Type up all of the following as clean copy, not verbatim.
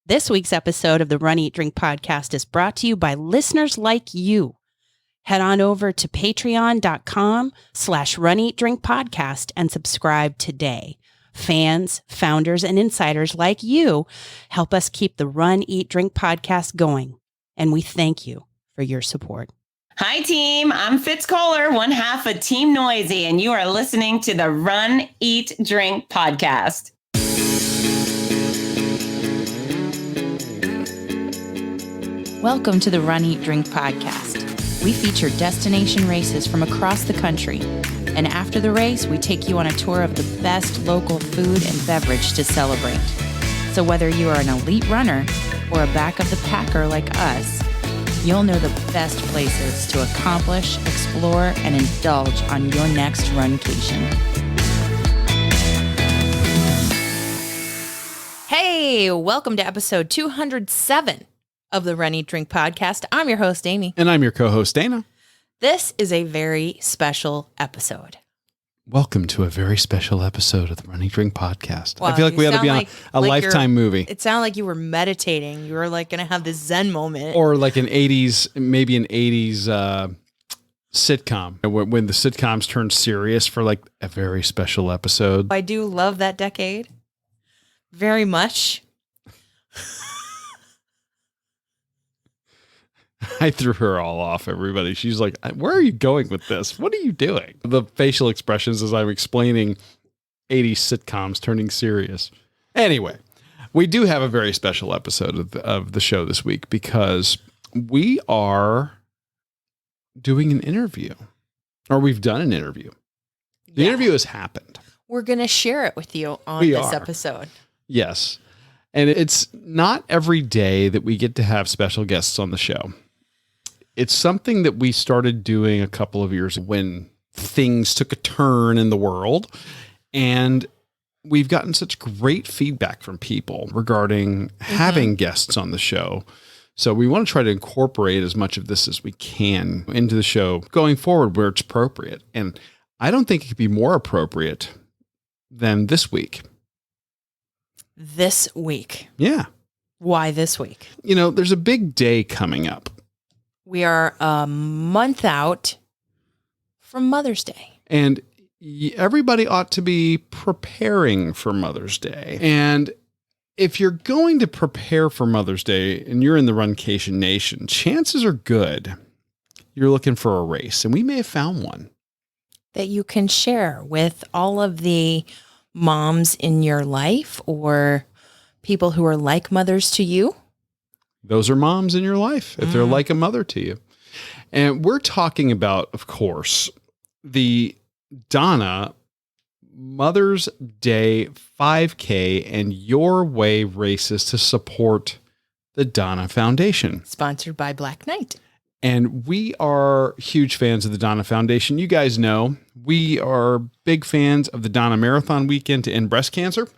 This week's episode of the Run, Eat, Drink podcast is brought to you by listeners like you. Head on over to patreon.com/runeatdrinkpodcast and subscribe today. Fans, founders, and insiders like you help us keep the Run, Eat, Drink podcast going. And we thank you for your support. Hi, team. I'm Fitz Kohler, one half of Team Noisy, and you are listening to the Run, Eat, Drink podcast. Welcome to the Run, Eat, Drink podcast. We feature destination races from across the country. And after the race, we take you on a tour of the best local food and beverage to celebrate. So whether you are an elite runner or a back of the packer like us, you'll know the best places to accomplish, explore, and indulge on your next runcation. Hey, welcome to episode 207 of the Run, Eat, Drink podcast. I'm your host, Amy. And I'm your co-host, Dana. This is a very special episode. Welcome to a very special episode of the Run, Eat, Drink podcast. Wow, I feel like we ought to be on a Lifetime movie. It sounded like you were meditating. You were like going to have this Zen moment. Or like an 80s, maybe an 80s sitcom. When the sitcoms turn serious for like a very special episode. I do love that decade very much. I threw her all off, everybody. She's like, where are you going with this? What are you doing? The facial expressions as I'm explaining 80s sitcoms turning serious. Anyway, we do have a very special episode of the show this week because we are doing an interview, or we've done an interview. The interview has happened. We're going to share it with you on this episode. Yes. And it's not every day that we get to have special guests on the show. It's something that we started doing a couple of years when things took a turn in the world. And we've gotten such great feedback from people regarding having guests on the show. So we want to try to incorporate as much of this as we can into the show going forward where it's appropriate. And I don't think it could be more appropriate than this week. This week. Yeah. Why this week? You know, there's a big day coming up. We are a month out from Mother's Day. And everybody ought to be preparing for Mother's Day. And if you're going to prepare for Mother's Day and you're in the Runcation Nation, chances are good you're looking for a race. And we may have found one that you can share with all of the moms in your life or people who are like mothers to you. Those are moms in your life, if they're like a mother to you. And we're talking about, of course, the Donna Mother's Day 5K and Your Way races to support the Donna Foundation. Sponsored by Black Knight. And we are huge fans of the Donna Foundation. You guys know we are big fans of the Donna Marathon Weekend to End Breast Cancer.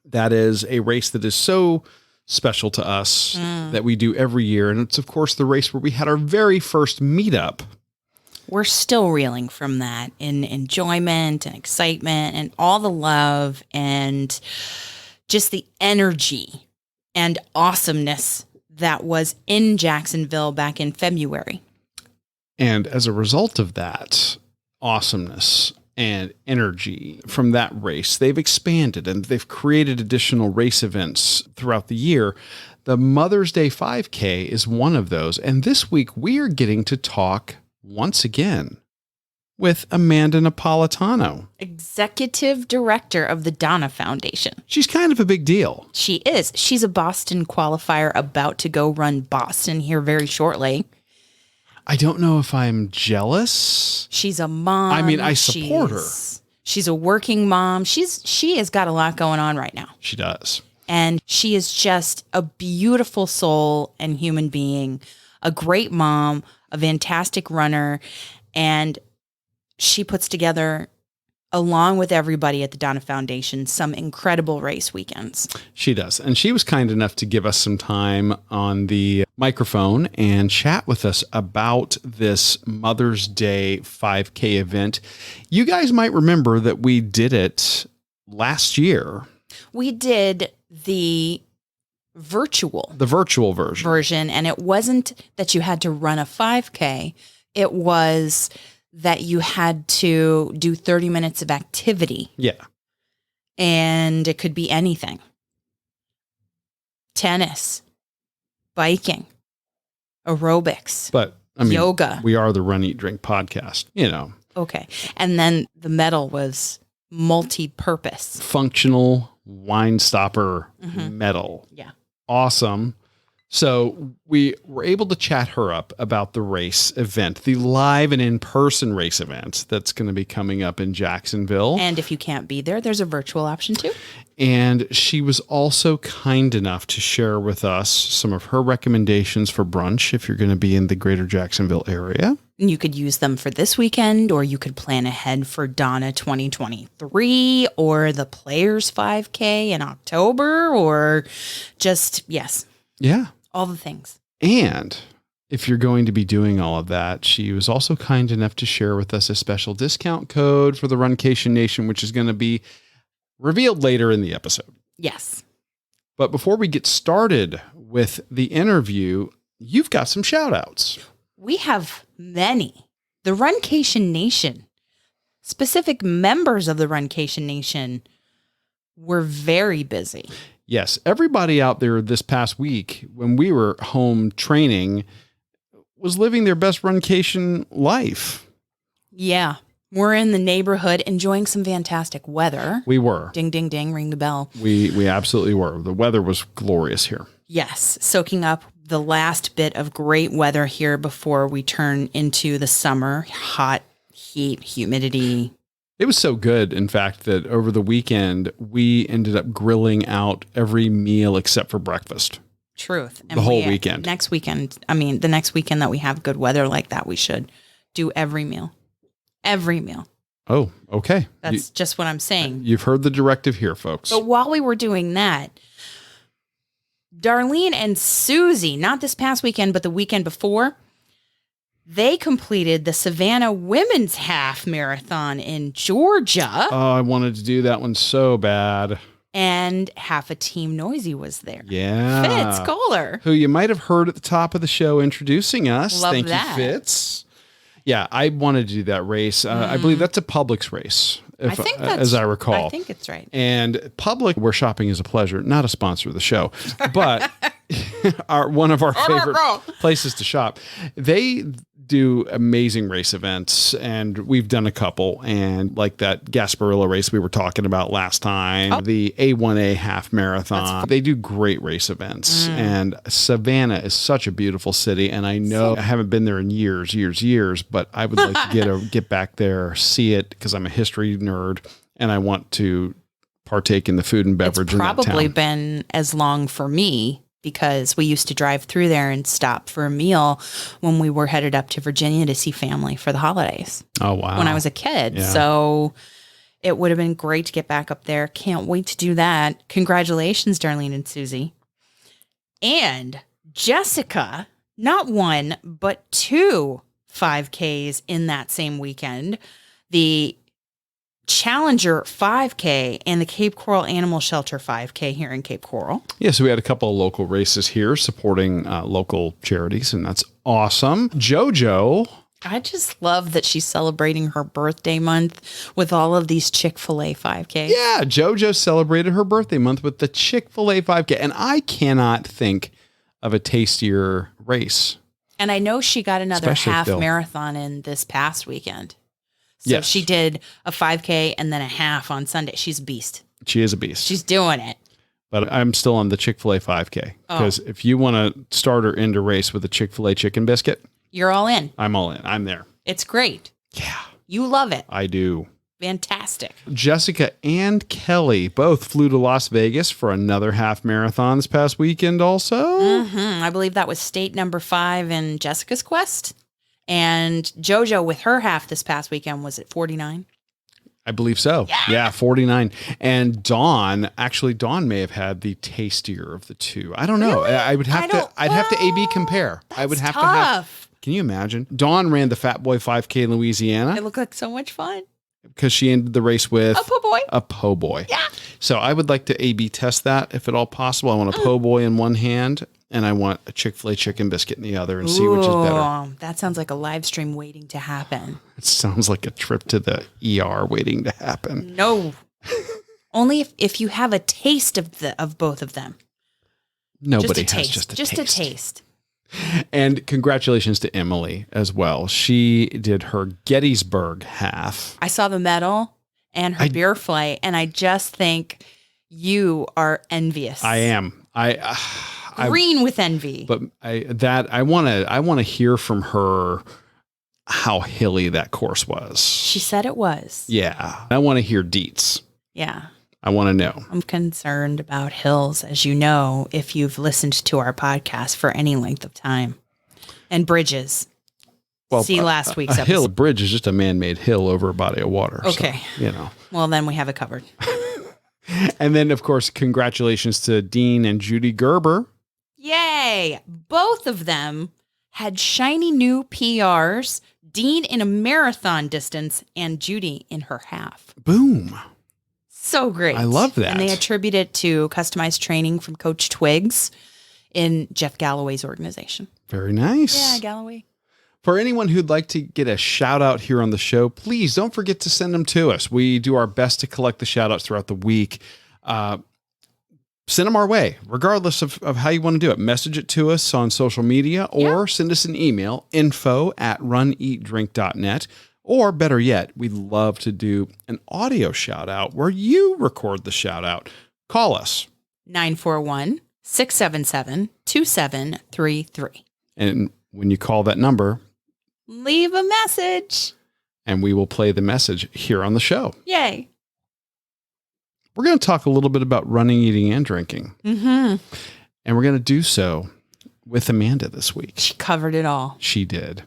That is a race that is so special to us that we do every year. And it's, of course, the race where we had our very first meetup. We're still reeling from that in enjoyment and excitement and all the love and just the energy and awesomeness that was in Jacksonville back in February. And as a result of that awesomeness and energy from that race, they've expanded and they've created additional race events throughout the year. The Mother's Day 5K is one of those. And this week we are getting to talk once again with Amanda Napolitano, Executive Director of the Donna Foundation. She's kind of a big deal. She is. She's a Boston qualifier about to go run Boston here very shortly. I don't know if I'm jealous. She's a mom. I mean, I support her. She's a working mom. She has got a lot going on right now. She does. And she is just a beautiful soul and human being, a great mom, a fantastic runner. And she puts together, along with everybody at the Donna Foundation, some incredible race weekends. She does. And she was kind enough to give us some time on the microphone and chat with us about this Mother's Day 5K event. You guys might remember that we did it last year. We did the virtual. The virtual version. And it wasn't that you had to run a 5K. It was that you had to do 30 minutes of activity. Yeah. And it could be anything. Tennis, biking, aerobics, But I mean, yoga. We are the Run, Eat, Drink podcast, Okay. And then the medal was multi-purpose. Functional wine stopper medal. Yeah. Awesome. So we were able to chat her up about the race event, the live and in-person race event that's going to be coming up in Jacksonville. And if you can't be there, there's a virtual option too. And she was also kind enough to share with us some of her recommendations for brunch if you're going to be in the greater Jacksonville area. You could use them for this weekend, or you could plan ahead for Donna 2023 or the Players 5K in October, or just, yes. Yeah. All the things. And if you're going to be doing all of that, she was also kind enough to share with us a special discount code for the Runcation Nation, which is going to be revealed later in the episode. Yes. But before we get started with the interview, you've got some shout outs. We have many. The Runcation Nation, specific members of the Runcation Nation, were very busy. Yes, everybody out there this past week when we were home training was living their best runcation life. Yeah. We're in the neighborhood enjoying some fantastic weather. We were. Ding, ding, ding, ring the bell. We absolutely were. The weather was glorious here. Yes. Soaking up the last bit of great weather here before we turn into the summer. Hot, heat, humidity. It was so good, in fact, that over the weekend, we ended up grilling out every meal except for breakfast. Truth. And the whole weekend. The next weekend that we have good weather like that, we should do every meal. Every meal. Oh, okay. That's just what I'm saying. You've heard the directive here, folks. But while we were doing that, Darlene and Susie, not this past weekend, but the weekend before, they completed the Savanah Women's Half Marathon in Georgia. Oh, I wanted to do that one so bad. And half a Team Noisy was there. Yeah. Fitz Kohler. Who you might have heard at the top of the show introducing us. Love Thank that. you, Fitz. Yeah, I wanted to do that race. I believe that's a Publix race, as I recall. I think it's right. And Publix, where shopping is a pleasure, not a sponsor of the show, but one of our favorite places to shop. They do amazing race events, and we've done a couple, and like that Gasparilla race we were talking about last time, the A1A half marathon. They do great race events, and Savanah is such a beautiful city, and I know I haven't been there in years, but I would like to get back there, see it, because I'm a history nerd, and I want to partake in the food and beverage. It's probably been as long for me, because we used to drive through there and stop for a meal when we were headed up to Virginia to see family for the holidays. Oh, wow. When I was a kid. Yeah. So it would have been great to get back up there. Can't wait to do that. Congratulations, Darlene and Susie. And Jessica, not one, but 2 5Ks in that same weekend. The Challenger 5K and the Cape Coral Animal Shelter 5K here in Cape Coral. Yeah, so we had a couple of local races here supporting local charities, and that's awesome. JoJo. I just love that she's celebrating her birthday month with all of these Chick-Fil-A 5Ks. Yeah, JoJo celebrated her birthday month with the Chick-Fil-A 5K, and I cannot think of a tastier race. And I know she got another half marathon in this past weekend. So yes. She did a 5K and then a half on Sunday. She's a beast. She is a beast. She's doing it. But I'm still on the Chick-fil-A 5K. Because if you want to start her into race with a Chick-fil-A chicken biscuit, you're all in. I'm all in. I'm there. It's great. Yeah. You love it. I do. Fantastic. Jessica and Kelly both flew to Las Vegas for another half marathon this past weekend also. I believe that was state number 5 in Jessica's quest. And JoJo with her half this past weekend was at 49. I believe so. Yeah, 49. And Dawn may have had the tastier of the two. I don't know. Really? I'd have to A/B compare. I would have tough. Can you imagine? Dawn ran the Fatboy 5K in Louisiana. It looked like so much fun. because she ended the race with A po' boy. A po' boy. Yeah. So I would like to A/B test that if at all possible. I want a po' boy in one hand and I want a Chick-fil-A chicken biscuit in the other and see which is better. Ooh, that sounds like a live stream waiting to happen. It sounds like a trip to the ER waiting to happen. No. Only if you have a taste of both of them. Nobody just a has taste. just a taste. a taste. And congratulations to Emily as well. She did her Gettysburg half. I saw the medal and her beer flight, and I just think you are envious. I am. Green with envy. But I want to hear from her how hilly that course was. She said it was. Yeah. I want to hear deets. Yeah. I want to know. I'm concerned about hills, as you know, if you've listened to our podcast for any length of time. And bridges. Well, see last week's a episode. hill bridge is just a man-made hill over a body of water. Okay. So, Well, then we have it covered. And then, of course, congratulations to Dean and Judy Gerber. Yay! Both of them had shiny new PRs. Dean in a marathon distance and Judy in her half. Boom. So great. I love that. And they attribute it to customized training from Coach Twiggs in Jeff Galloway's organization. Very nice. Yeah, Galloway. For anyone who'd like to get a shout out here on the show, please don't forget to send them to us. We do our best to collect the shout outs throughout the week. Send them our way, regardless of how you want to do it. Message it to us on social media or send us an email, info@runeatdrink.net. Or better yet, we'd love to do an audio shout out where you record the shout out. Call us. 941-677-2733. And when you call that number, leave a message. And we will play the message here on the show. Yay. We're going to talk a little bit about running, eating, and drinking. Mm-hmm. And we're going to do so with Amanda this week. She covered it all. She did.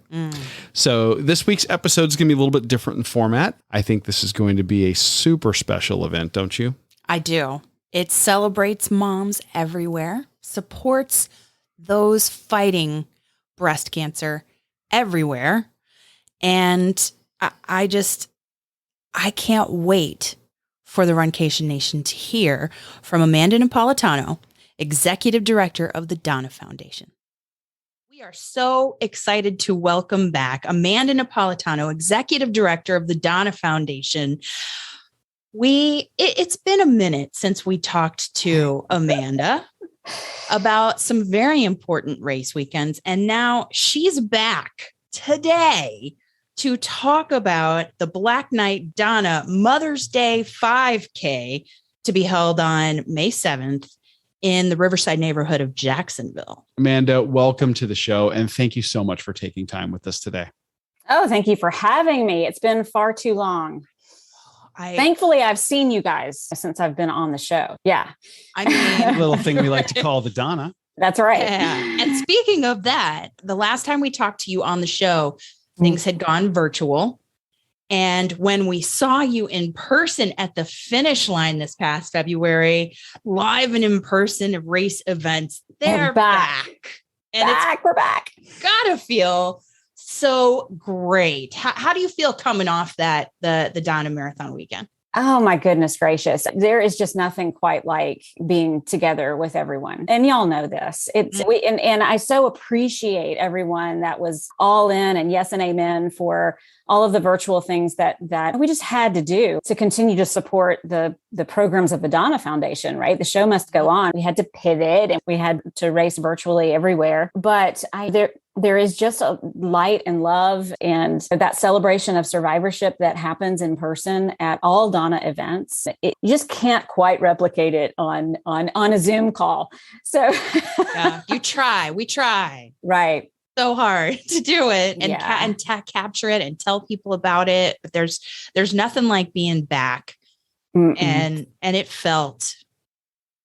So this week's episode is going to be a little bit different in format. I think this is going to be a super special event, don't you? I do. It celebrates moms everywhere, supports those fighting breast cancer everywhere. And I can't wait for the Runcation Nation to hear from Amanda Napolitano, Executive Director of the Donna Foundation. We are so excited to welcome back Amanda Napolitano, Executive Director of the Donna Foundation. It's been a minute since we talked to Amanda about some very important race weekends, and now she's back today to talk about the Black Knight Donna Mother's Day 5K to be held on May 7th in the Riverside neighborhood of Jacksonville. Amanda, welcome to the show, and thank you so much for taking time with us today. Oh, thank you for having me. It's been far too long. Thankfully, I've seen you guys since I've been on the show. Yeah. I mean, little thing we like to call the Donna. That's right. Yeah. And speaking of that, the last time we talked to you on the show, things had gone virtual. And when we saw you in person at the finish line this past February, live and in person race events, they're back. And we're back. Gotta feel so great. How do you feel coming off that, the Donna Marathon weekend? Oh my goodness gracious. There is just nothing quite like being together with everyone. And y'all know this. And I so appreciate everyone that was all in and yes and amen for all of the virtual things that we just had to do to continue to support the programs of the Donna Foundation, right? The show must go on. We had to pivot and we had to race virtually everywhere. But there is just a light and love and that celebration of survivorship that happens in person at all Donna events. You just can't quite replicate it on a Zoom call. So yeah, we try. Right. So hard to do it and capture it and tell people about it. But there's nothing like being back. And it felt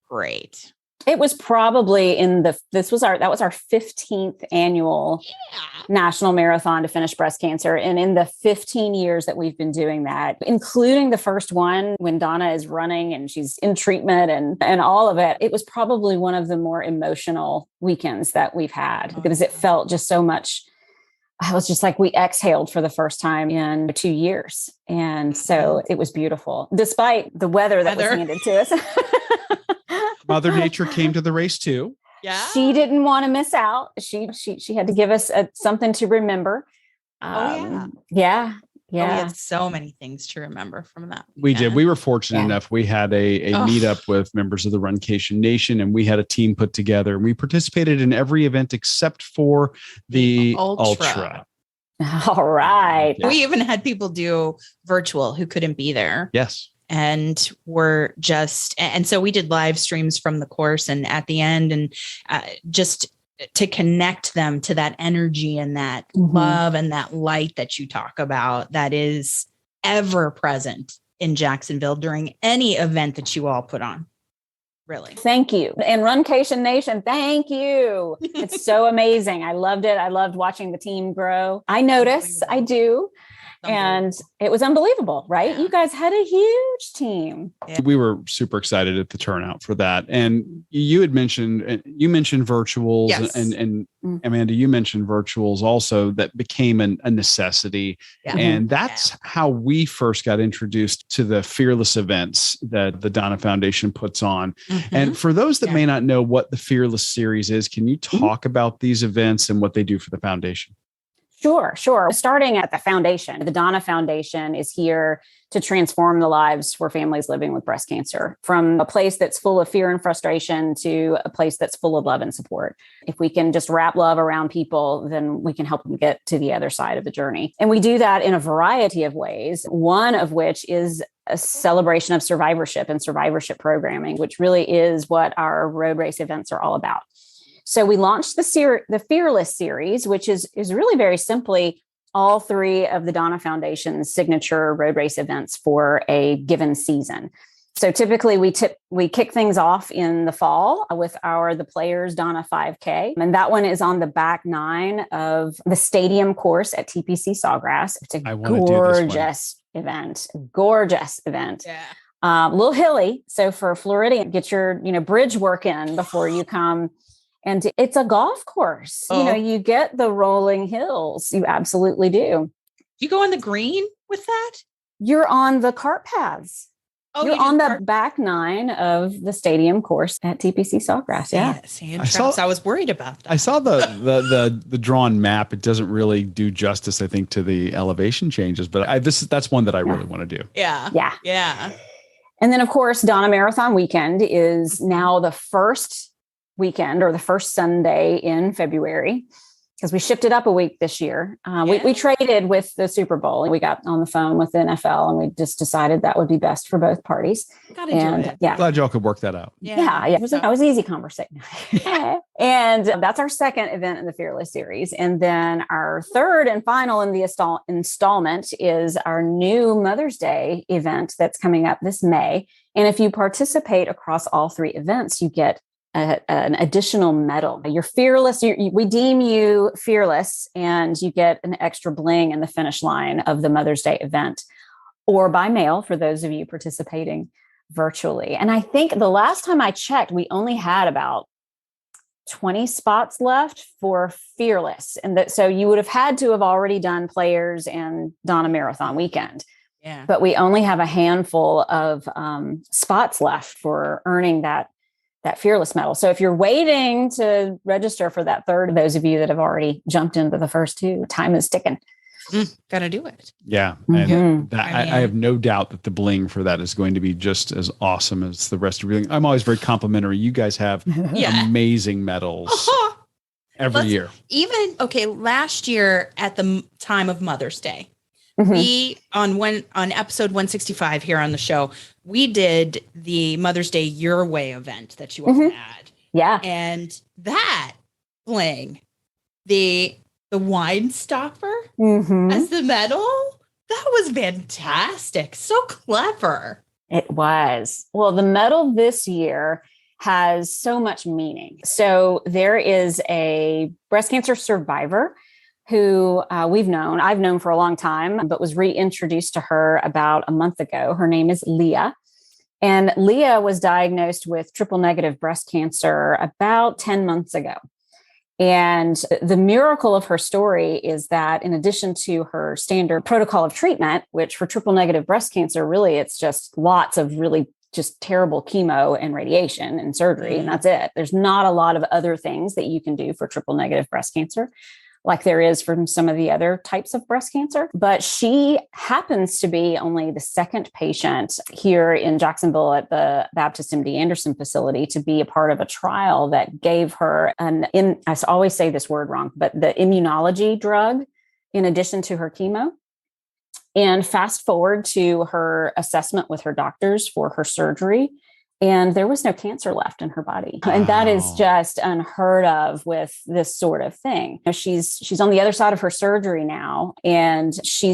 great. It was probably that was our 15th annual national marathon to finish breast cancer. And in the 15 years that we've been doing that, including the first one when Donna is running and she's in treatment and all of it, it was probably one of the more emotional weekends that we've had because it felt just so much I was just like, we exhaled for the first time in 2 years. And so it was beautiful, despite the weather that was handed to us. Mother Nature came to the race too. Yeah. She didn't want to miss out. She had to give us something to remember. Yeah. Yeah. We had so many things to remember from that. We did. We were fortunate enough. We had a meetup with members of the Runcation Nation, and we had a team put together. We participated in every event except for the Ultra. All right. Yeah. We even had people do virtual who couldn't be there. Yes. And so we did live streams from the course and at the end, and just to connect them to that energy and that love and that light that you talk about that is ever present in Jacksonville during any event that you all put on. Really. Thank you. And Runcation Nation, thank you. It's so amazing. I loved it. I loved watching the team grow. I notice, I do. And it was unbelievable, right? Yeah. You guys had a huge team. Yeah. We were super excited at the turnout for that. And you mentioned virtuals. Yes. And Amanda, you mentioned virtuals also that became a necessity. Yeah. And that's how we first got introduced to the Fearless events that the Donna Foundation puts on. And for those that may not know what the Fearless series is, can you talk about these events and what they do for the foundation? Sure. Starting at the foundation, the Donna Foundation is here to transform the lives for families living with breast cancer, from a place that's full of fear and frustration to a place that's full of love and support. If we can just wrap love around people, then we can help them get to the other side of the journey. And we do that in a variety of ways, one of which is a celebration of survivorship and survivorship programming, which really is what our road race events are all about. So we launched the Fearless series, which is really very simply all three of the Donna Foundation's signature road race events for a given season. So typically we kick things off in the fall with the Players Donna 5K. And that one is on the back 9 of the stadium course at TPC Sawgrass. It's a gorgeous event. Yeah. A little hilly. So for Floridian, get your bridge work in before you come. And it's a golf course. Oh. You get the rolling hills. You absolutely do. You go on the green with that? You're on the cart paths. Oh, you're on the back 9 of the stadium course at TPC Sawgrass. Yeah. Sand traps. I was worried about that. I saw the drawn map. It doesn't really do justice, I think, to the elevation changes, but that's one that I really want to do. Yeah. And then, of course, Donna Marathon Weekend is now the first weekend or the first Sunday in February, because we shifted up a week this year. We traded with the Super Bowl, and we got on the phone with the NFL, and we just decided that would be best for both parties. Gotta do it. Yeah, glad y'all could work that out. Yeah. It was easy conversation. And that's our second event in the Fearless series. And then our third and final in the installment is our new Mother's Day event that's coming up this May. And if you participate across all 3 events, you get an additional medal. You're fearless. We deem you fearless, and you get an extra bling in the finish line of the Mother's Day event, or by mail for those of you participating virtually. And I think the last time I checked, we only had about 20 spots left for Fearless. And so you would have had to have already done Players and Donna Marathon Weekend. Yeah. But we only have a handful of spots left for earning that Fearless medal. So if you're waiting to register for that third, those of you that have already jumped into the first 2, time is ticking. Gotta do it. Yeah. And I have no doubt that the bling for that is going to be just as awesome as the rest of everything. I'm always very complimentary. You guys have amazing medals every year. Last year at the time of Mother's Day, we on episode 165 here on the show, we did the Mother's Day Your Way event that you all had. Yeah. And that bling, the wine stopper as the medal, that was fantastic. So clever. It was. Well, the medal this year has so much meaning. So there is a breast cancer survivor who I've known for a long time, but was reintroduced to her about a month ago. Her name is Leah. And Leah was diagnosed with triple negative breast cancer about 10 months ago. And the miracle of her story is that in addition to her standard protocol of treatment, which for triple negative breast cancer, really, it's just lots of really just terrible chemo and radiation and surgery, and that's it. There's not a lot of other things that you can do for triple negative breast cancer, like there is from some of the other types of breast cancer. But she happens to be only the second patient here in Jacksonville at the Baptist MD Anderson facility to be a part of a trial that gave her I always say this word wrong, but the immunology drug in addition to her chemo. And fast forward to her assessment with her doctors for her surgery, and there was no cancer left in her body. Wow. And that is just unheard of with this sort of thing. She's on the other side of her surgery now, and she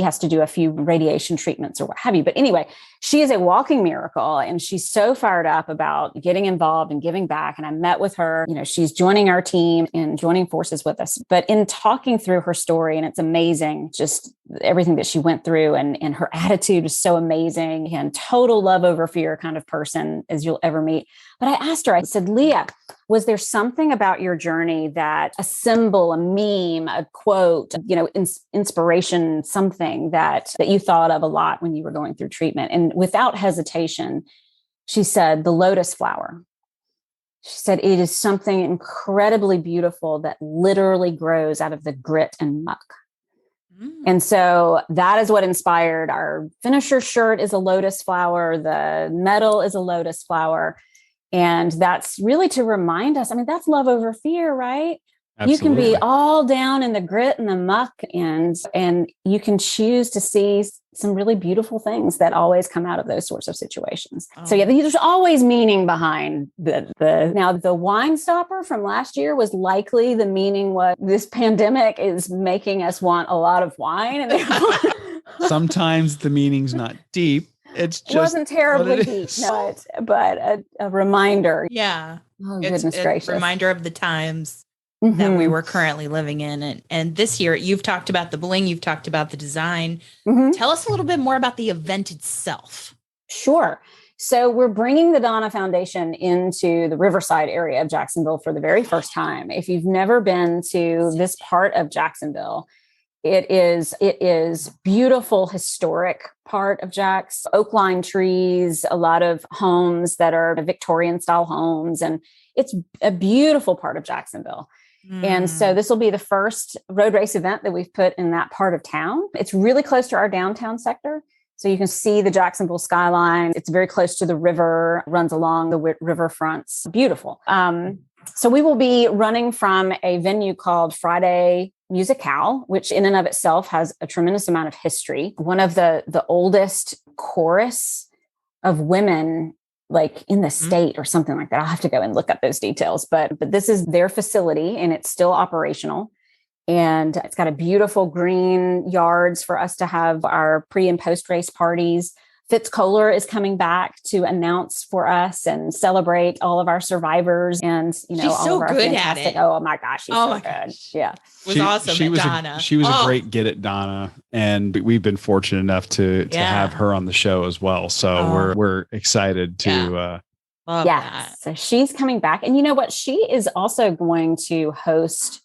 has to do a few radiation treatments or what have you. But anyway, she is a walking miracle, and she's so fired up about getting involved and giving back. And I met with her, she's joining our team and joining forces with us. But in talking through her story, and it's amazing, just everything that she went through, and her attitude is so amazing, and total love over fear kind of person as you'll ever meet. But I asked her, I said, Leah, was there something about your journey that a symbol, a meme, a quote, inspiration, something that you thought of a lot when you were going through treatment? And without hesitation, she said, the lotus flower. She said, it is something incredibly beautiful that literally grows out of the grit and muck. And so that is what inspired our finisher shirt is a lotus flower. The medal is a lotus flower. And that's really to remind us, that's love over fear, right? Absolutely. You can be all down in the grit and the muck, and you can choose to see some really beautiful things that always come out of those sorts of situations. Oh. So there's always meaning behind now the wine stopper from last year was likely the meaning what this pandemic is making us want a lot of wine. And sometimes the meaning's not deep. It's just wasn't terribly deep, but a reminder. Yeah. Oh, goodness gracious. A reminder of the times that we were currently living in. And this year, you've talked about the bling, you've talked about the design. Tell us a little bit more about the event itself. Sure. So we're bringing the Donna Foundation into the Riverside area of Jacksonville for the very first time. If you've never been to this part of Jacksonville, it is beautiful, historic part of Jax, oak line trees, a lot of homes that are Victorian style homes. And it's a beautiful part of Jacksonville. And so this will be the first road race event that we've put in that part of town. It's really close to our downtown sector. So you can see the Jacksonville skyline. It's very close to the river, runs along the river fronts. Beautiful. So we will be running from a venue called Friday Musicale, which in and of itself has a tremendous amount of history. One of the oldest chorus of women like in the state or something like that. I'll have to go and look up those details, but this is their facility and it's still operational. And it's got a beautiful green yards for us to have our pre and post race parties. Fitz Kohler is coming back to announce for us and celebrate all of our survivors. And, she's all so of our good fantastic, at it. Oh my gosh. She's so good. Gosh. Yeah. Was awesome. She was Donna. She was a great get at Donna. And we've been fortunate enough to have her on the show as well. So we're excited to, love that. So she's coming back. And you know what? She is also going to host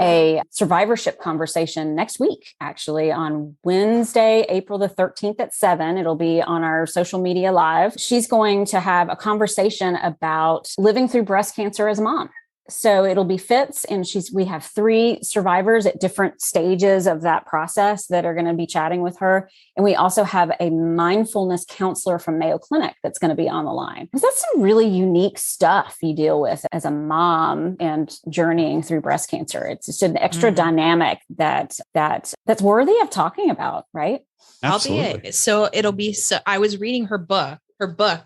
a survivorship conversation next week, actually on Wednesday, April the 13th at 7. It'll be on our social media live. She's going to have a conversation about living through breast cancer as a mom. So it'll be Fitz, and we have 3 survivors at different stages of that process that are going to be chatting with her. And we also have a mindfulness counselor from Mayo Clinic that's going to be on the line. Because that's some really unique stuff you deal with as a mom and journeying through breast cancer. It's just an extra dynamic that's worthy of talking about, right? Absolutely. So it'll be, I was reading her book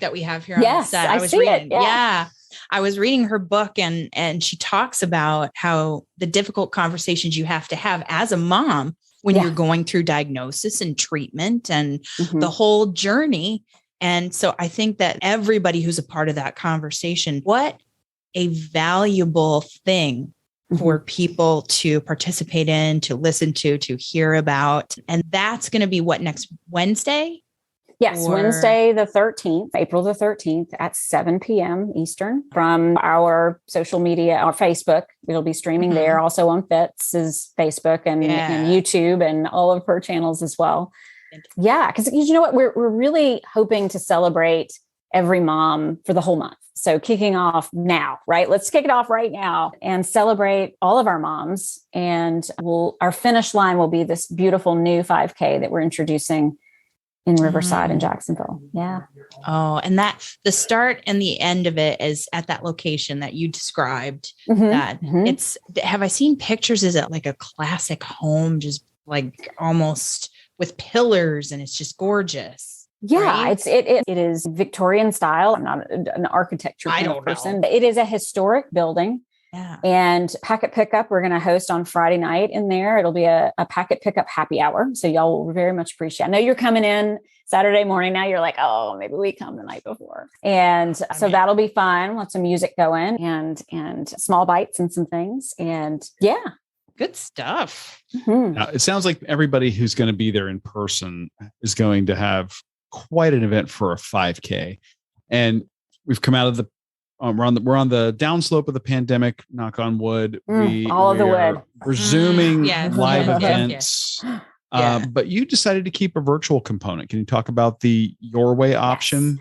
that we have here on the set. I was reading. Yeah. I was reading her book and she talks about how the difficult conversations you have to have as a mom when you're going through diagnosis and treatment and the whole journey. And so I think that everybody who's a part of that conversation, what a valuable thing for people to participate in, to listen to hear about. And that's going to be what, next Wednesday? Yes, Wednesday the 13th, April the 13th at 7 p.m. Eastern from our social media, our Facebook. It'll be streaming there, also on Fitz's Facebook and YouTube and all of her channels as well. Yeah, because you know what? We're really hoping to celebrate every mom for the whole month. So kicking off now, right? Let's kick it off right now and celebrate all of our moms. And our finish line will be this beautiful new 5K that we're introducing in Riverside and Jacksonville. Yeah. Oh, and that the start and the end of it is at that location that you described. Have I seen pictures? Is it like a classic home, just like almost with pillars, and it's just gorgeous? Yeah, right? It is Victorian style. I'm not an architecture person. It is a historic building. Yeah. And packet pickup, we're going to host on Friday night in there. It'll be a packet pickup happy hour. So y'all will very much appreciate. I know you're coming in Saturday morning. Now you're like, oh, maybe we come the night before. And so that'll be fun. Let some music going and small bites and some things. And yeah. Good stuff. Now, it sounds like everybody who's going to be there in person is going to have quite an event for a 5K. And we've come out of the we're on the downslope of the pandemic, knock on wood. We are resuming live events. But you decided to keep a virtual component. Can you talk about the Your Way option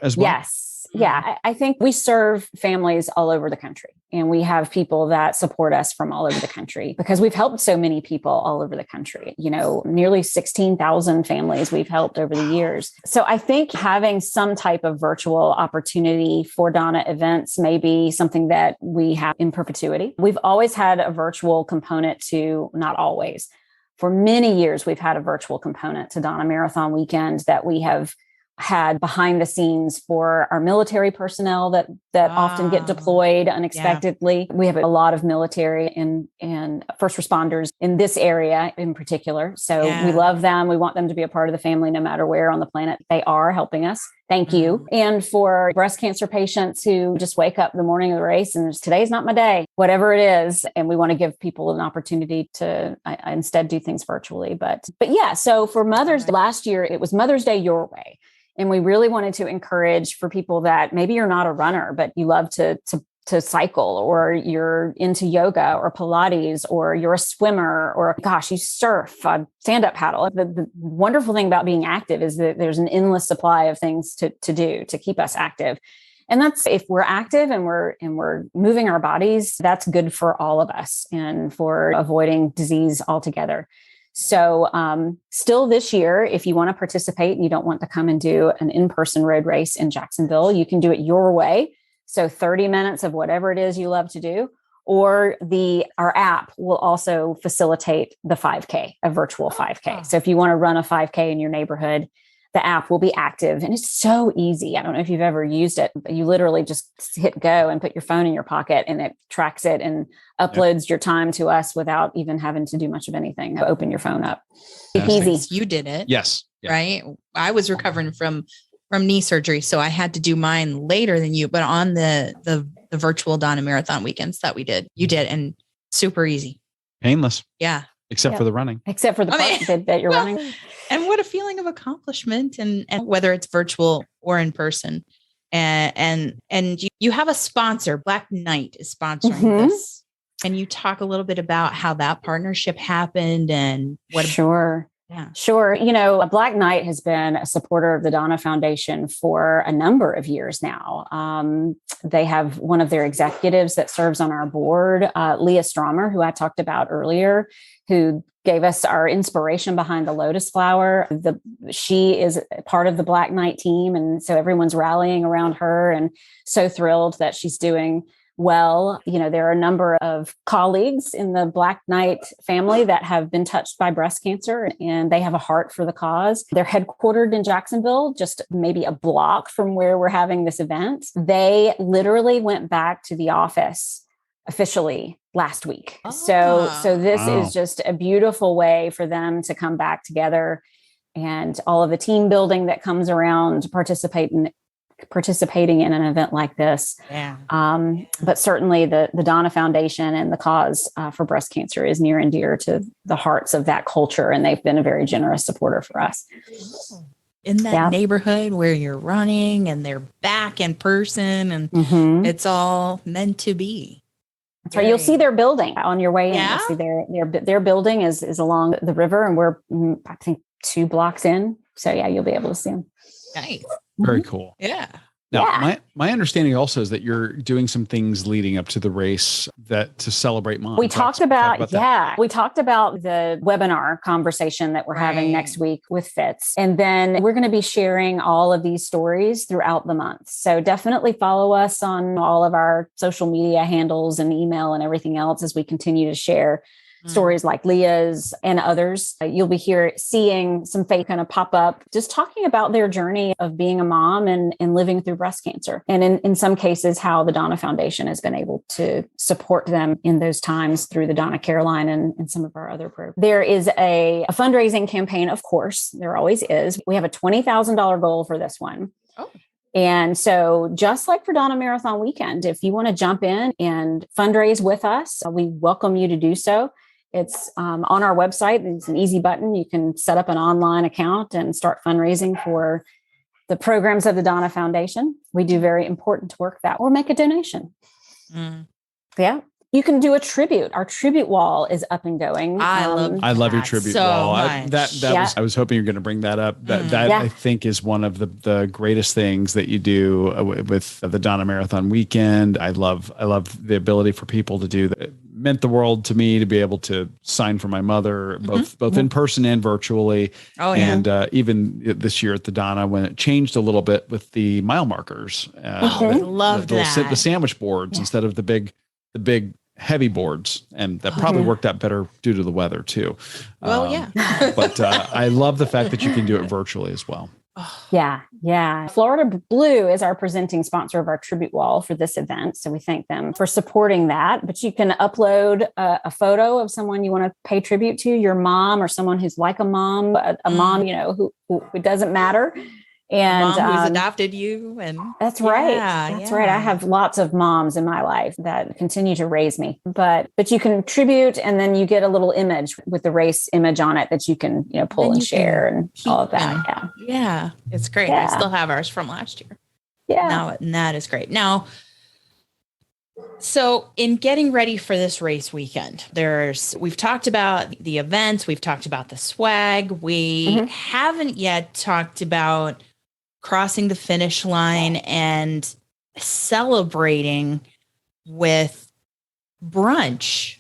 as well? Yes. Yeah, I think we serve families all over the country, and we have people that support us from all over the country because we've helped so many people all over the country. You know, nearly 16,000 families we've helped over the years. So I think having some type of virtual opportunity for Donna events may be something that we have in perpetuity. We've always had a virtual component to, not always. For many years, we've had a virtual component to Donna Marathon Weekend that we have had behind the scenes for our military personnel that often get deployed unexpectedly. We have a lot of military and first responders in this area in particular. So we love them. We want them to be a part of the family no matter where on the planet they are helping us. Thank you. And for breast cancer patients who just wake up the morning of the race and today's not my day, whatever it is. And we want to give people an opportunity to instead do things virtually. But yeah, so for Mother's Day last year, it was Mother's Day Your Way. And we really wanted to encourage for people that maybe you're not a runner, but you love to cycle, or you're into yoga or Pilates, or you're a swimmer, or gosh, you surf, stand-up paddle. The wonderful thing about being active is that there's an endless supply of things to do to keep us active. And that's, if we're active and we're moving our bodies, that's good for all of us and for avoiding disease altogether. So still this year, if you want to participate and you don't want to come and do an in-person road race in Jacksonville, you can do it your way. So 30 minutes of whatever it is you love to do, or our app will also facilitate the 5K, a virtual 5K. So if you want to run a 5K in your neighborhood, the app will be active, and it's so easy. I don't know if you've ever used it, but you literally just hit go and put your phone in your pocket, and it tracks it and uploads your time to us without even having to do much of anything. Open your phone up. Easy. You did it. Yes. Right. I was recovering from knee surgery, so I had to do mine later than you, but on the virtual Donna Marathon weekends that we did, you did, and super easy. Painless. Yeah. Except for the running. Except for the part that you're running. And what a feeling of accomplishment, and whether it's virtual or in person. And you have a sponsor, Black Knight is sponsoring this. Can you talk a little bit about how that partnership happened and what? Sure. Yeah, sure. You know, Black Knight has been a supporter of the Donna Foundation for a number of years now. They have one of their executives that serves on our board, Leah Stromer, who I talked about earlier, who gave us our inspiration behind the lotus flower. She is part of the Black Knight team. And so everyone's rallying around her, and so thrilled that she's doing well. You know, there are a number of colleagues in the Black Knight family that have been touched by breast cancer, and they have a heart for the cause. They're headquartered in Jacksonville, just maybe a block from where we're having this event. They literally went back to the office officially last week. So this is just a beautiful way for them to come back together, and all of the team building that comes around participating in an event like this. Yeah. But certainly the Donna Foundation and the cause for breast cancer is near and dear to the hearts of that culture. And they've been a very generous supporter for us. in that neighborhood where you're running and they're back in person and it's all meant to be. That's right. You'll see their building on your way in. Yeah? You'll see their building is along the river, and we're, I think, 2 blocks in. So yeah, you'll be able to see them. Nice. Very cool. Yeah. Now, my understanding also is that you're doing some things leading up to the race that to celebrate mom. We talked about the webinar conversation that we're having next week with Fitz. And then we're going to be sharing all of these stories throughout the month. So definitely follow us on all of our social media handles and email and everything else as we continue to share stories like Leah's and others. You'll be seeing some faith kind of pop up, just talking about their journey of being a mom and living through breast cancer. And in some cases, how the Donna Foundation has been able to support them in those times through the Donna Caroline and some of our other programs. There is a fundraising campaign, of course, there always is. We have a $20,000 goal for this one. Oh. And so just like for Donna Marathon Weekend, if you want to jump in and fundraise with us, we welcome you to do so. It's on our website. It's an easy button. You can set up an online account and start fundraising for the programs of the Donna Foundation. We do very important work or make a donation. Yeah. You can do a tribute. Our tribute wall is up and going. I love your tribute wall. I was hoping you're going to bring that up. That I think is one of the greatest things that you do with the Donna Marathon Weekend. I love the ability for people to do that. It meant the world to me to be able to sign for my mother, both in person and virtually. Oh, yeah. And even this year at the Donna, when it changed a little bit with the mile markers, I love that. The sandwich boards instead of the big heavy boards, and that probably worked out better due to the weather too. Well, yeah. But I love the fact that you can do it virtually as well. Yeah. Florida Blue is our presenting sponsor of our tribute wall for this event. So we thank them for supporting that. But you can upload a photo of someone you want to pay tribute to, your mom or someone who's like a mom, a mom, who it doesn't matter. And mom who's adopted you. And that's right. That's right. I have lots of moms in my life that continue to raise me, but you can tribute, and then you get a little image with the race image on it that you can, pull and share and all of that. Yeah. It's great. Yeah. I still have ours from last year. Yeah. And that is great. Now, so in getting ready for this race weekend, we've talked about the events, we've talked about the swag. We haven't yet talked about crossing the finish line and celebrating with brunch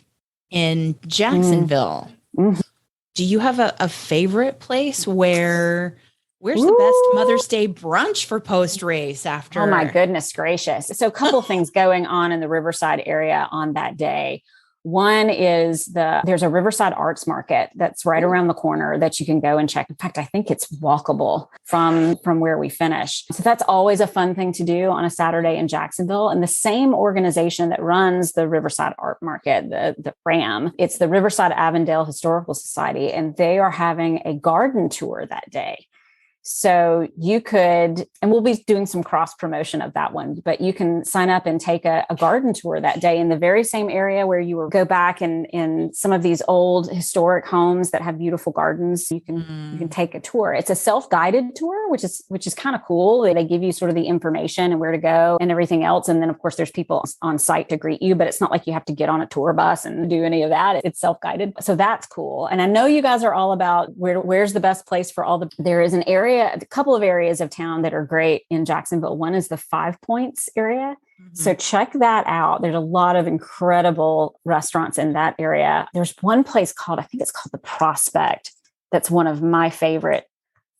in Jacksonville. Do you have a favorite place where's the best Mother's Day brunch for post race after? Oh my goodness gracious. So a couple things going on in the Riverside area on that day. One is there's a Riverside Arts Market that's right around the corner that you can go and check. In fact, I think it's walkable from where we finish. So that's always a fun thing to do on a Saturday in Jacksonville. And the same organization that runs the Riverside Art Market, the RAM, it's the Riverside Avondale Historical Society, and they are having a garden tour that day. So you could, and we'll be doing some cross promotion of that one, but you can sign up and take a garden tour that day in the very same area where you will go back in some of these old historic homes that have beautiful gardens. You can take a tour. It's a self-guided tour, which is kind of cool. They give you sort of the information and where to go and everything else. And then of course there's people on site to greet you, but it's not like you have to get on a tour bus and do any of that. It's self-guided. So that's cool. And I know you guys are all about where's the best place for there is an area, a couple of areas of town that are great in Jacksonville. One is the 5 Points area. So check that out. There's a lot of incredible restaurants in that area. There's one place I think it's called the Prospect. That's one of my favorite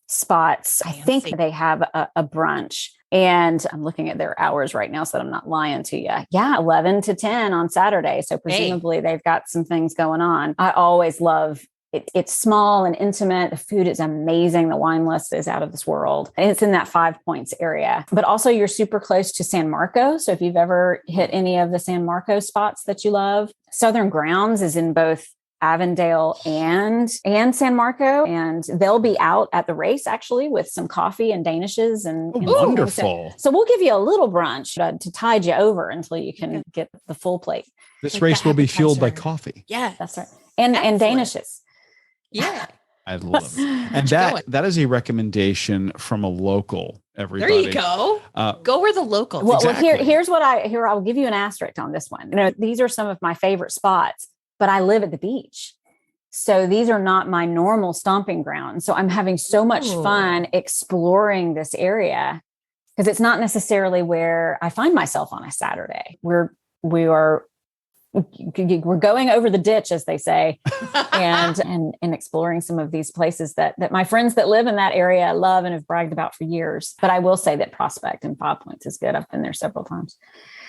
spots. I think they have a brunch, and I'm looking at their hours right now so that I'm not lying to you. Yeah. 11 to 10 on Saturday. So presumably they've got some things going on. I always love it's small and intimate. The food is amazing. The wine list is out of this world. And it's in that 5 Points area. But also you're super close to San Marco. So if you've ever hit any of the San Marco spots that you love, Southern Grounds is in both Avondale and San Marco. And they'll be out at the race actually with some coffee and Danishes. And wonderful. So we'll give you a little brunch to tide you over until you can get the full plate. This race will be fueled by coffee. Yeah, that's right. And Danishes. Yeah. I love it. And that is a recommendation from a local, everybody. There you go. Go where the locals. Well, Exactly. here's what I'll give you an asterisk on this one. These are some of my favorite spots, but I live at the beach. So these are not my normal stomping grounds. So I'm having so much fun exploring this area because it's not necessarily where I find myself on a Saturday. We're going over the ditch, as they say, and exploring some of these places that my friends that live in that area love and have bragged about for years. But I will say that Prospect and 5 Points is good. I've been there several times.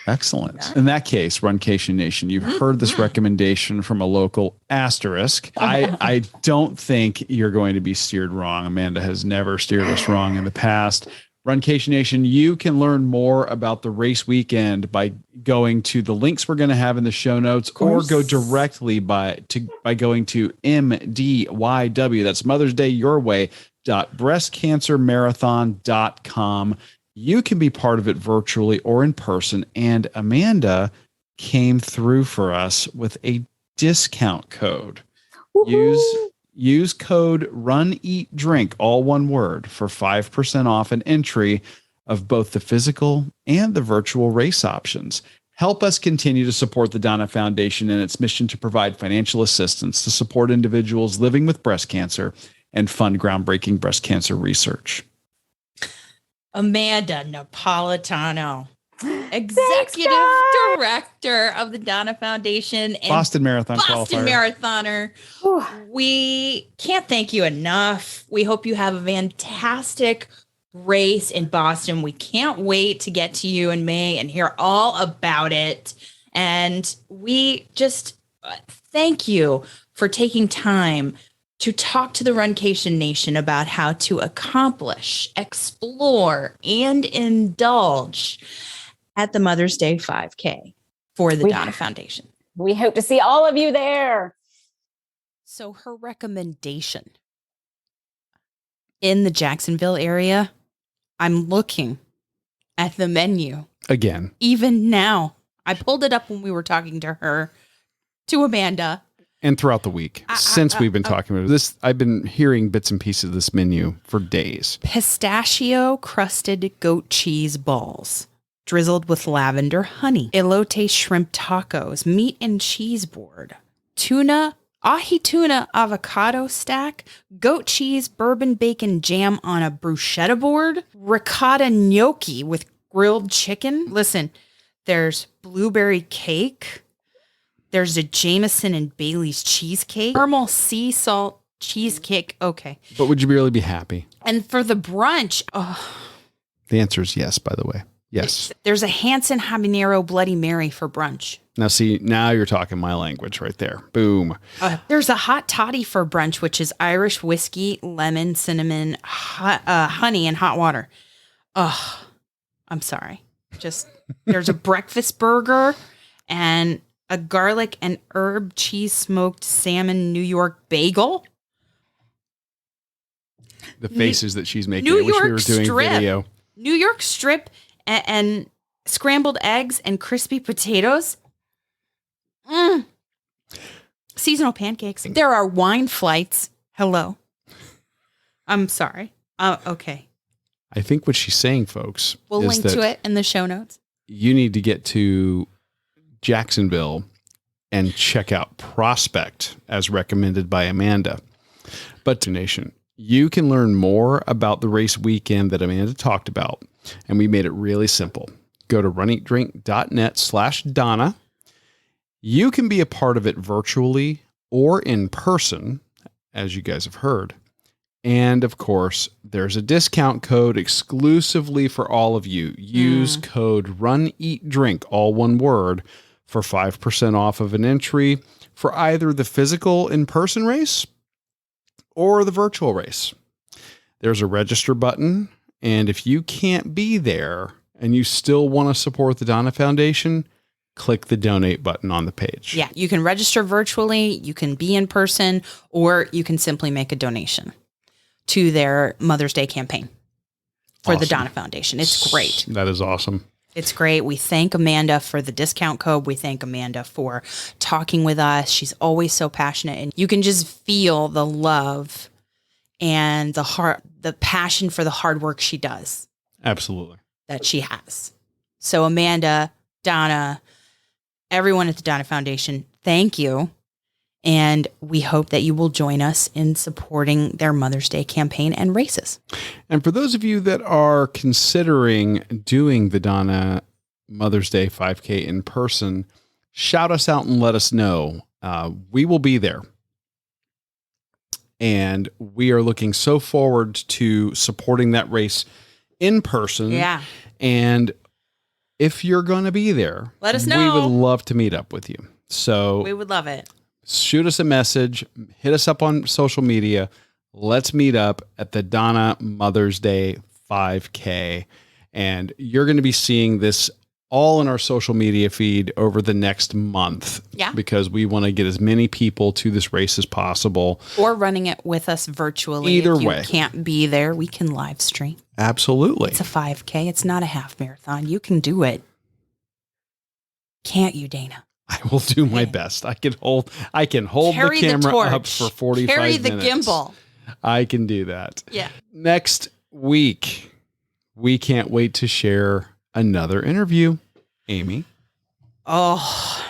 Excellent. In that case, Runcation Nation, you've heard this recommendation from a local asterisk. I don't think you're going to be steered wrong. Amanda has never steered us wrong in the past. Runcation Nation, you can learn more about the race weekend by going to the links we're going to have in the show notes, or go directly by going to MDYW. That's Mother's Day Your Way breastcancermarathon.com. You can be part of it virtually or in person. And Amanda came through for us with a discount code. Use code RUNEATDRINK, all one word, for 5% off an entry of both the physical and the virtual race options. Help us continue to support the Donna Foundation and its mission to provide financial assistance to support individuals living with breast cancer and fund groundbreaking breast cancer research. Amanda Napolitano, Executive Director of the Donna Foundation and Boston Marathoner. We can't thank you enough. We hope you have a fantastic race in Boston. We can't wait to get to you in May and hear all about it. And we just thank you for taking time to talk to the Runcation Nation about how to accomplish, explore, and indulge at the Mother's Day 5K for the Donna Foundation. We hope to see all of you there. So her recommendation in the Jacksonville area, I'm looking at the menu. Again. Even now. I pulled it up when we were talking to her, to Amanda. And throughout the week, since we've been talking about this, I've been hearing bits and pieces of this menu for days. Pistachio crusted goat cheese balls, drizzled with lavender honey. Elote shrimp tacos, meat and cheese board. Ahi tuna avocado stack. Goat cheese, bourbon bacon jam on a bruschetta board. Ricotta gnocchi with grilled chicken. Listen, there's blueberry cake. There's a Jameson and Bailey's cheesecake. Caramel sea salt cheesecake. Okay. But would you really be happy? And for the brunch, The answer is yes, by the way. Yes. There's a Hanson habanero Bloody Mary for brunch. Now, see, now you're talking my language right there. Boom. There's a hot toddy for brunch, which is Irish whiskey, lemon, cinnamon, honey, and hot water. I'm sorry. There's a breakfast burger and a garlic and herb cheese smoked salmon New York bagel. The faces that she's making. New I wish we were York doing strip. video. New York strip and scrambled eggs and crispy potatoes. Seasonal pancakes. There are wine flights. Hello. I'm sorry. Okay. I think what she's saying, folks, We'll is link that to it in the show notes. you need to get to Jacksonville and check out Prospect as recommended by Amanda. But to Nation, you can learn more about the race weekend that Amanda talked about. And we made it really simple. Go to runeatdrink.net/Donna. You can be a part of it virtually or in person, as you guys have heard. And of course, there's a discount code exclusively for all of you. Use code RUNEATDRINK, all one word, for 5% off of an entry for either the physical in-person race or the virtual race. There's a register button, and if you can't be there and you still want to support the Donna Foundation, click the donate button on the page. Yeah, you can register virtually, you can be in person, or you can simply make a donation to their Mother's Day campaign for the Donna Foundation. It's great. That is awesome. It's great. We thank Amanda for the discount code. We thank Amanda for talking with us. She's always so passionate, and you can just feel the love and the passion for the hard work she does. Absolutely. That she has. So Amanda, Donna, everyone at the Donna Foundation, thank you. And we hope that you will join us in supporting their Mother's Day campaign and races. And for those of you that are considering doing the Donna Mother's Day 5K in person, shout us out and let us know. We will be there. And we are looking so forward to supporting that race in person. Yeah. And if you're going to be there, let us know. We would love to meet up with you. So we would love it. Shoot us a message, hit us up on social media. Let's meet up at the Donna Mother's Day 5K. And you're going to be seeing this all in our social media feed over the next month. Yeah. Because we want to get as many people to this race as possible. Or running it with us virtually. Either if you way. Can't be there, we can live stream. Absolutely. It's a 5K. It's not a half marathon. You can do it. Can't you, Dana? I will do my best. I can hold Carry the camera torch. up for 45 Carry minutes. the gimbal. I can do that. Yeah. Next week, we can't wait to share another interview. Amy. Oh,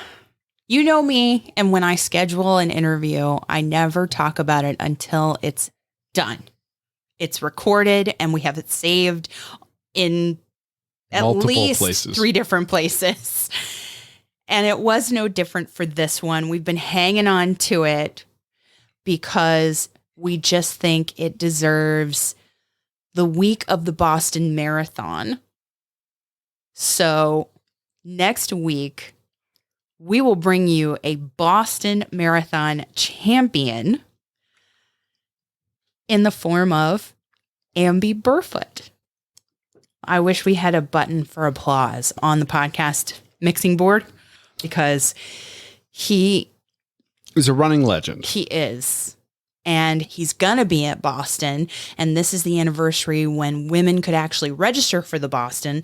you know me. And when I schedule an interview, I never talk about it until it's done. It's recorded and we have it saved in at Multiple least places. 3 different places. And it was no different for this one. We've been hanging on to it because we just think it deserves the week of the Boston Marathon. So next week, we will bring you a Boston Marathon champion in the form of Amby Burfoot. I wish we had a button for applause on the podcast mixing board because he is a running legend. He is. And he's going to be at Boston. And this is the anniversary when women could actually register for the Boston.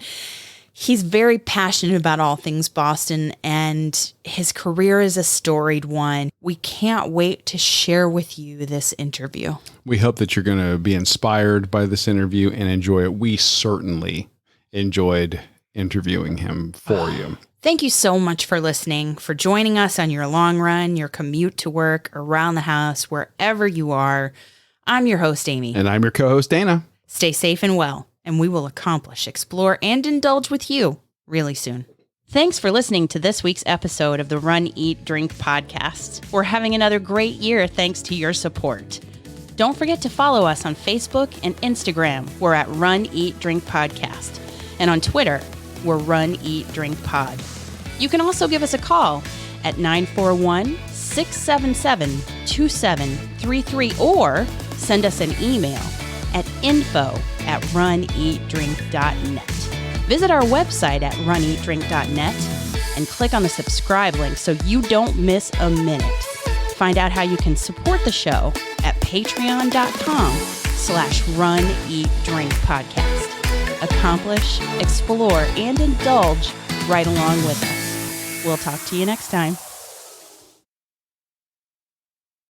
He's very passionate about all things Boston, and his career is a storied one. We can't wait to share with you this interview. We hope that you're going to be inspired by this interview and enjoy it. We certainly enjoyed interviewing him for you. Thank you so much for listening, for joining us on your long run, your commute to work, around the house, wherever you are. I'm your host, Amy. And I'm your co-host, Dana. Stay safe and well, and we will accomplish, explore, and indulge with you really soon. Thanks for listening to this week's episode of the Run, Eat, Drink podcast. We're having another great year thanks to your support. Don't forget to follow us on Facebook and Instagram. We're at Run, Eat, Drink Podcast. And on Twitter, we're Run, Eat, Drink Pod. You can also give us a call at 941-677-2733 or send us an email at info@runeatdrink.net. Visit our website at runeatdrink.net and click on the subscribe link so you don't miss a minute. Find out how you can support the show at patreon.com/runeatdrinkpodcast. Accomplish, explore, and indulge right along with us. We'll talk to you next time.